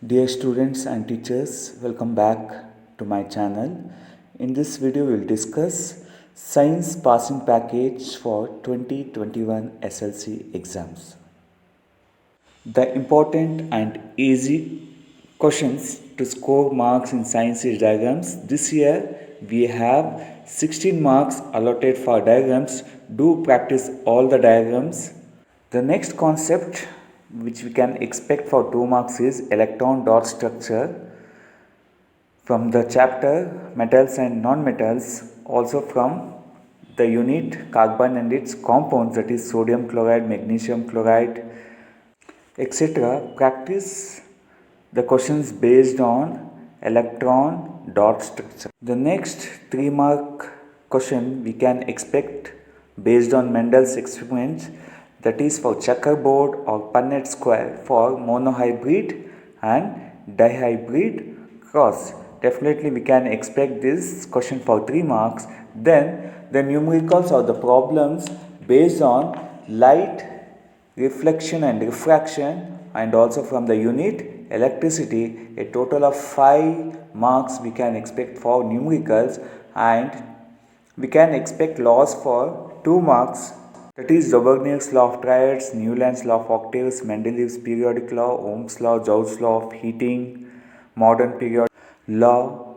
Dear students and teachers, welcome back to my channel. In this video, we will discuss Science Passing Package for 2021 SLC exams. The important and easy questions to score marks in science diagrams. This year, we have 16 marks allotted for diagrams. Do practice all the diagrams. The next concept which we can expect for 2 marks is electron dot structure from the chapter metals and non-metals, also from the unit carbon and its compounds, that is sodium chloride, magnesium chloride, etc. Practice the questions based on electron dot structure. The next 3 mark question we can expect based on Mendel's experiments, that is for checkerboard or Punnett square for monohybrid and dihybrid cross. Definitely we can expect this question for 3 marks. Then the numericals or the problems based on light, reflection and refraction, and also from the unit electricity. A total of 5 marks we can expect for numericals, and we can expect laws for 2 marks, that is Zobernier's law of triads, Newland's law of octaves, Mendeleev's periodic law, Ohm's law, Joule's law of heating, modern periodic law,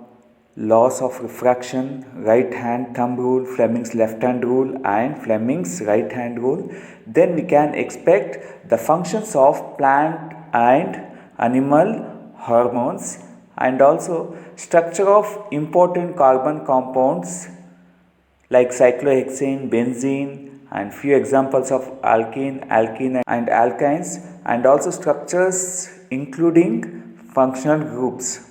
laws of refraction, right hand thumb rule, Fleming's left hand rule and Fleming's right hand rule. Then we can expect the functions of plant and animal hormones, and also structure of important carbon compounds like cyclohexane, benzene, and few examples of alkene, alkene and alkynes, and also structures including functional groups.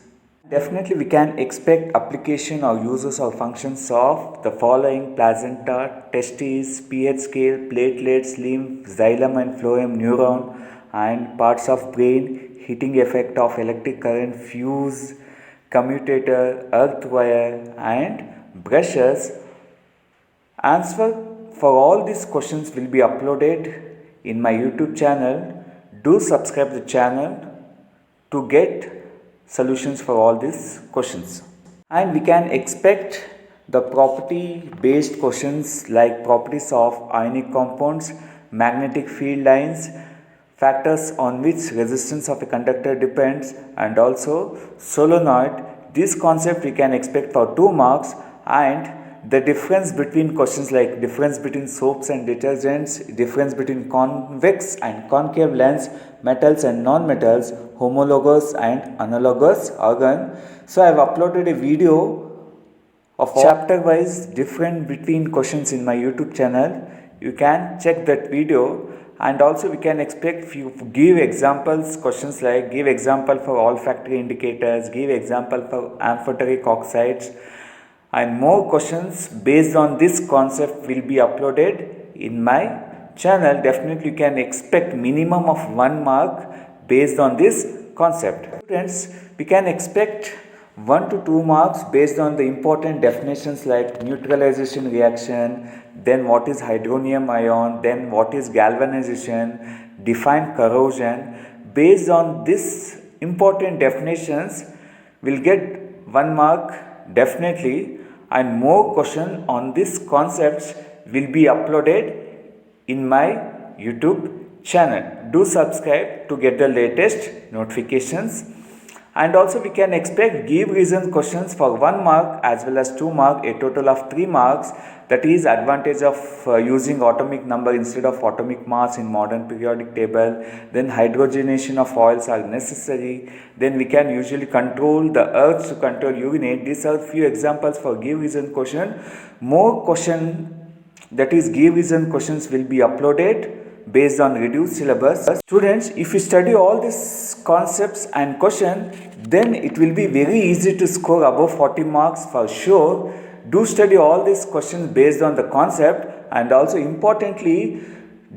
Definitely we can expect application or uses or functions of the following: placenta, testes, pH scale, platelets, lymph, xylem and phloem, neuron, and parts of brain, heating effect of electric current, fuse, commutator, earth wire and brushes. Answer for all these questions will be uploaded in my YouTube channel. Do subscribe the channel to get solutions for all these questions. And we can expect the property based questions like properties of ionic compounds, magnetic field lines, factors on which resistance of a conductor depends, and also solenoid. This concept we can expect for 2 marks. And the difference between questions like difference between soaps and detergents, difference between convex and concave lens, metals and non-metals, homologous and analogous organ. So I have uploaded a video of chapter wise difference between questions in my YouTube channel. You can check that video. And also we can expect few give examples questions like give example for olfactory indicators, give example for amphoteric oxides, and more questions based on this concept will be uploaded in my channel. Definitely you can expect minimum of 1 mark based on this concept. Students, we can expect 1 to 2 marks based on the important definitions like neutralization reaction, then what is hydronium ion, then what is galvanization, define corrosion. Based on this important definitions will get 1 mark definitely, and more question on these concepts will be uploaded in my YouTube channel. Do subscribe to get the latest notifications. And also we can expect give reason questions for 1 mark as well as 2 mark, a total of 3 marks. That is advantage of using atomic number instead of atomic mass in modern periodic table. Then hydrogenation of oils are necessary. Then we can usually control the earth to control urinate. These are few examples for give reason question. More question, that is give reason questions, will be uploaded based on reduced syllabus. Students, if you study all these concepts and question, then it will be very easy to score above 40 marks for sure. Do study all these questions based on the concept, and also importantly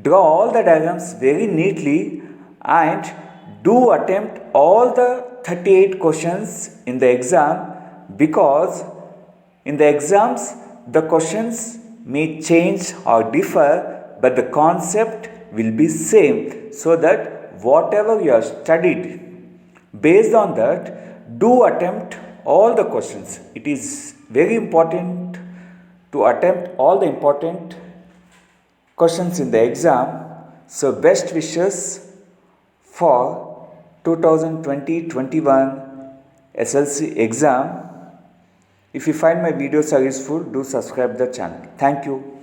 draw all the diagrams very neatly, and do attempt all the 38 questions in the exam, because in the exams the questions may change or differ, but the concept will be same, so that whatever you have studied based on that, do attempt all the questions. It is very important to attempt all the important questions in the exam. So best wishes for 2020-21 SLC exam. If you find my videos are useful, do subscribe the channel. Thank you.